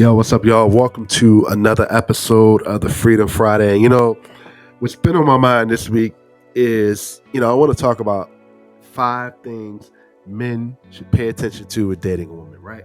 Yo, what's up, y'all? Welcome to another episode of the Freedom Friday. And what's been on my mind this week is, I want to talk about 5 things men should pay attention to with dating a woman, right?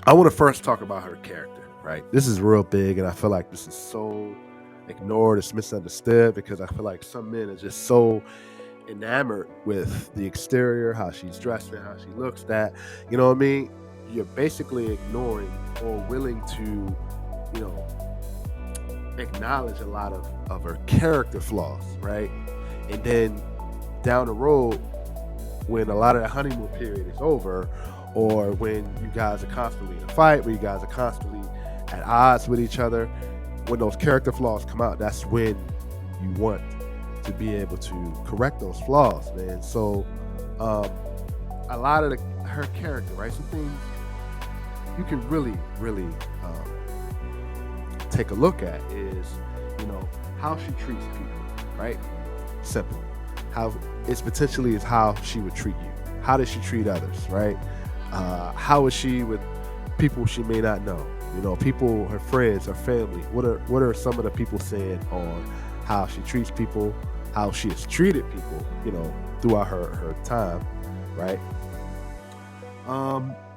I want to first talk about her character, right? This is real big, and I feel like this is so ignored, it's misunderstood because I feel like some men are just so enamored with the exterior, how she's dressed and how she looks, that, you know what I mean? You're basically ignoring or willing to, you know, acknowledge a lot of her character flaws, right? And then down the road, when a lot of the honeymoon period is over, or when you guys are constantly in a fight, when you guys are constantly at odds with each other, when those character flaws come out, that's when you want to be able to correct those flaws, man. So, a lot of her character, right? Some things you can really take a look at is, how she treats people, right? Simple. How it's potentially is how she would treat you. How does she treat others, right? How is she with people she may not know? People, her friends, her family. What are some of the people saying on how she treats people, how she has treated people, throughout her time, right?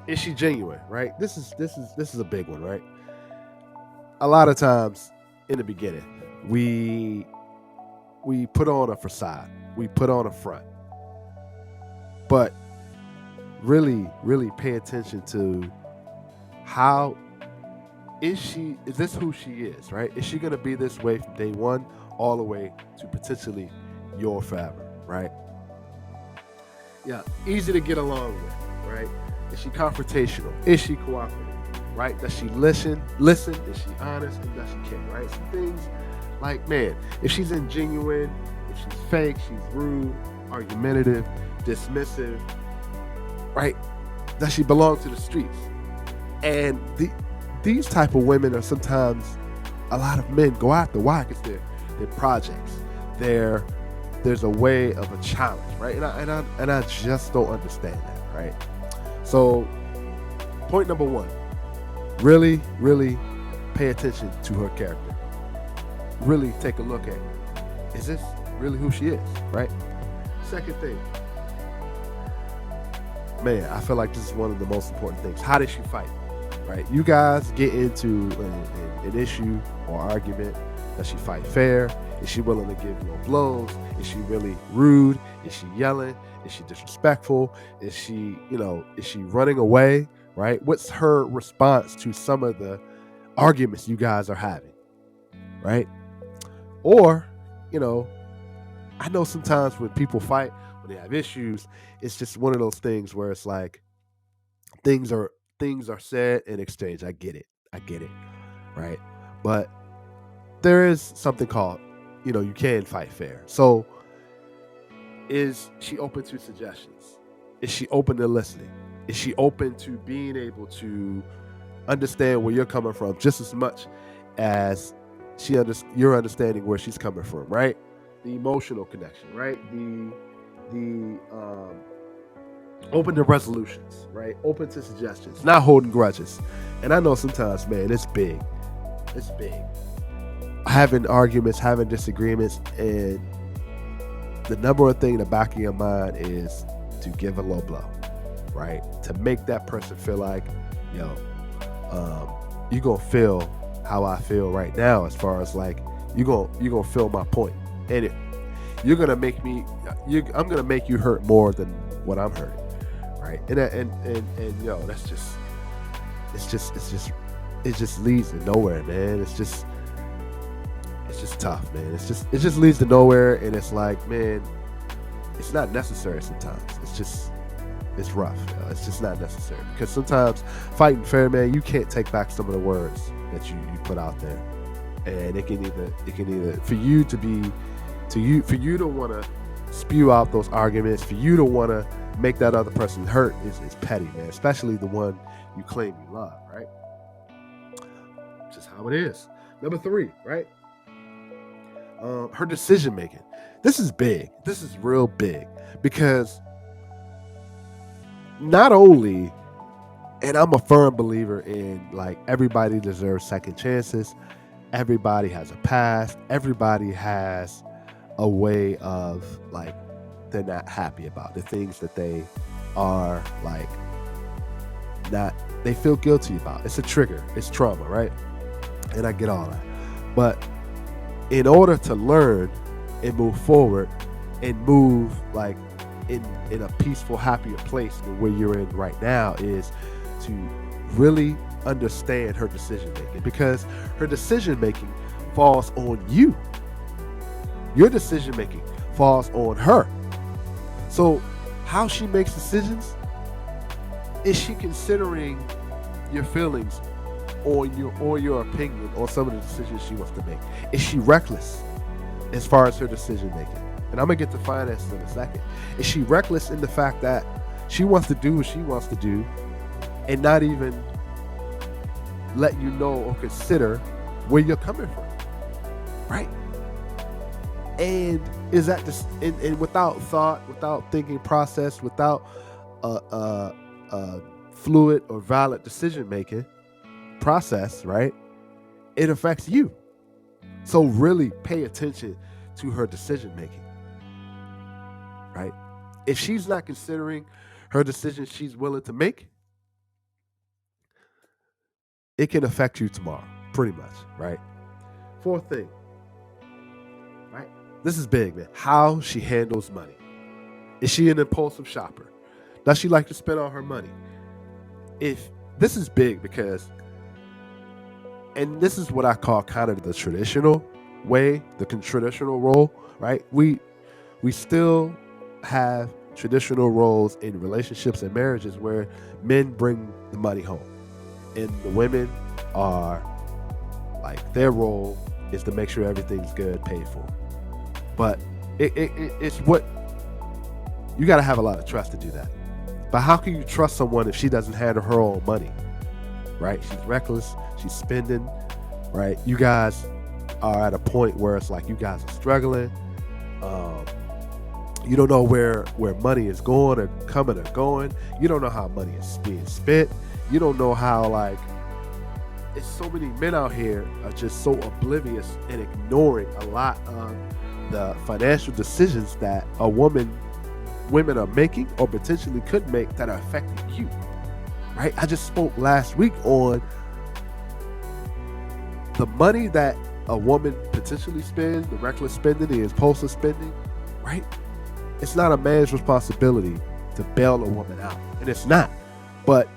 Is she genuine, right? This is a big one, right? A lot of times in the beginning, we put on a facade, we put on a front, but really pay attention to how is this who she is, right? Is she gonna be this way from day one all the way to potentially your forever, right? Yeah, easy to get along with, right? Is she confrontational? Is she cooperative? Right? Does she listen? Listen? Is she honest? And does she care? Right? Some things like, man, if she's ingenuine, if she's fake, she's rude, argumentative, dismissive, right? Does she belong to the streets? And these type of women are sometimes a lot of men go after. Why? Because they're projects. There's a way of a challenge, right? And I just don't understand that, right? So, point number one, really pay attention to her character. Really take a look at, is this really who she is, right? Second thing, man, I feel like this is one of the most important things. How does she fight, right? You guys get into an issue or argument. Does she fight fair? Is she willing to give no blows? Is she really rude? Is she yelling? Is she disrespectful? Is she running away? Right? What's her response to some of the arguments you guys are having? Right? Or, I know sometimes when people fight, when they have issues, it's just one of those things where it's like things are said and exchanged. I get it. Right? But there is something called, you can fight fair. So is she open to suggestions? Is she open to listening? Is she open to being able to understand where you're coming from just as much as you're understanding where she's coming from, right? The emotional connection, right? The open to resolutions, right? Open to suggestions, not holding grudges. And I know sometimes, man, it's big. It's big. Having arguments, having disagreements, and the number one thing in the back of your mind is to give a low blow, right? To make that person feel like, yo, you gonna feel how I feel right now, as far as like you gonna feel my point, and you're gonna make I'm gonna make you hurt more than what I'm hurting, right? And yo, that's just it just leads to nowhere, man. It's just tough, man. It just leads to nowhere, and it's like, man, it's not necessary sometimes. It's rough. It's just not necessary, because sometimes fighting fair, man, you can't take back some of the words that you put out there, and it can either for you to want to spew out those arguments, for you to want to make that other person hurt is petty, man. Especially the one you claim you love, right? Just how it is. Number 3, right? Her decision making. This is big. This is real big, because not only And I'm a firm believer in like everybody deserves second chances. Everybody has a past. Everybody has a way of like they're not happy about the things that they are like not they feel guilty about. It's a trigger. It's trauma, right? And I get all that. But in order to learn and move forward and move like in a peaceful, happier place than where you're in right now is to really understand her decision making, because her decision making falls on you. Your decision making falls on her. So how she makes decisions, is she considering your feelings or your opinion on some of the decisions she wants to make? Is she reckless as far as her decision making? And I'm gonna get to finances in a second. Is she reckless in the fact that she wants to do what she wants to do and not even let you know or consider where you're coming from, right? And is that just and without thought, without thinking process, without a fluid or valid decision making process, right? It affects you. So really pay attention to her decision making, right? If she's not considering her decisions she's willing to make, it can affect you tomorrow, pretty much, right? Fourth thing, right? This is big, man. How she handles money. Is she an impulsive shopper? Does she like to spend all her money? If this is big because, and this is what I call kind of the traditional way, the traditional role, right? We still have traditional roles in relationships and marriages where men bring the money home, and the women are like their role is to make sure everything's good, paid for. But it's what you got to have a lot of trust to do that. But how can you trust someone if she doesn't handle her own money, right? She's reckless, she's spending, right? You guys are at a point where it's like you guys are struggling. You don't know where money is going or coming or going. You don't know how money is being spent. You don't know how, like, it's so many men out here are just so oblivious and ignoring a lot of the financial decisions that women are making or potentially could make that are affecting you, right? I just spoke last week on the money that a woman potentially spends, the reckless spending, the impulsive spending, right? It's not a man's responsibility to bail a woman out, and it's not. But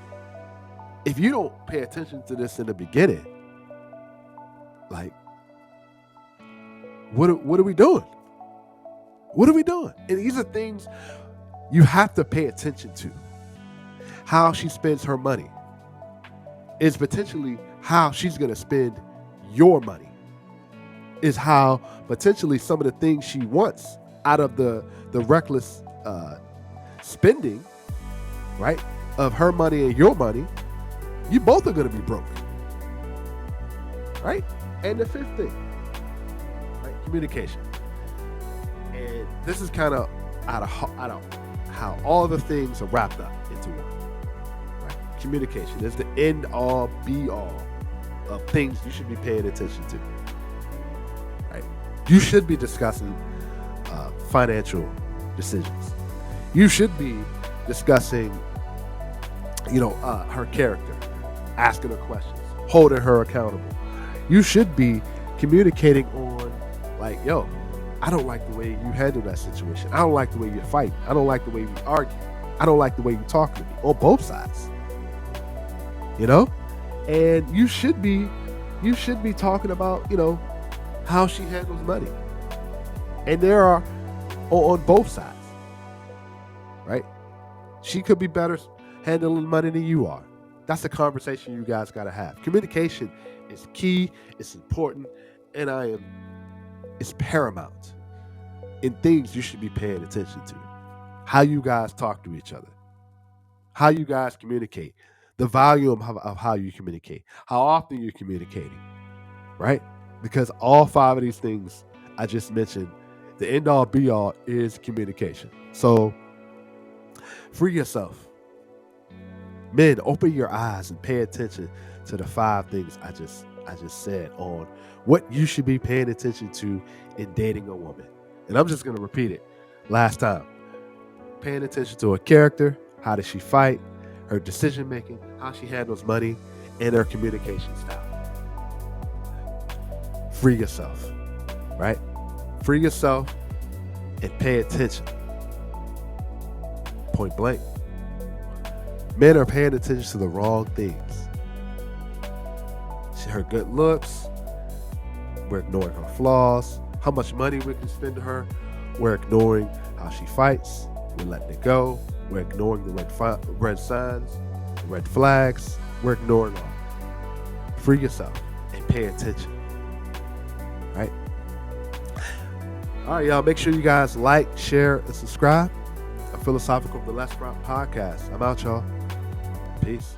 if you don't pay attention to this in the beginning, like, what are we doing? What are we doing? And these are things you have to pay attention to. How she spends her money is potentially how she's going to spend your money. Is how potentially some of the things she wants out of the reckless spending, right, of her money and your money, you both are going to be broke, right? And the fifth thing, right, communication. And this is kind of out of how all the things are wrapped up into one, right? Communication is the end all be all of things you should be paying attention to, right? You should be discussing financial decisions. You should be discussing, her character, asking her questions, holding her accountable. You should be communicating on, like, yo, I don't like the way you handle that situation. I don't like the way you fight. I don't like the way we argue. I don't like the way you talk to me, on both sides. And you should be talking about, how she handles money. And there are on both sides, right? She could be better handling money than you are. That's a conversation you guys got to have. Communication is key, it's important, and it's paramount in things you should be paying attention to. How you guys talk to each other, how you guys communicate, the volume of how you communicate, how often you're communicating, right? Because all five of these things I just mentioned, the end all be all is communication. So free yourself. Men, open your eyes and pay attention to the 5 things I just said on what you should be paying attention to in dating a woman. And I'm just going to repeat it last time. Paying attention to her character, how does she fight, her decision making, how she handles money, and her communication style. Free yourself, right? Free yourself and pay attention. Point blank. Men are paying attention to the wrong things. Her good looks, we're ignoring her flaws, how much money we can spend to her, we're ignoring how she fights, we're letting it go, we're ignoring the red signs, the red flags, we're ignoring all. Free yourself and pay attention, right? All right, y'all, make sure you guys like, share, and subscribe. A Philosophical Burlesque Podcast. I'm out, y'all. Peace.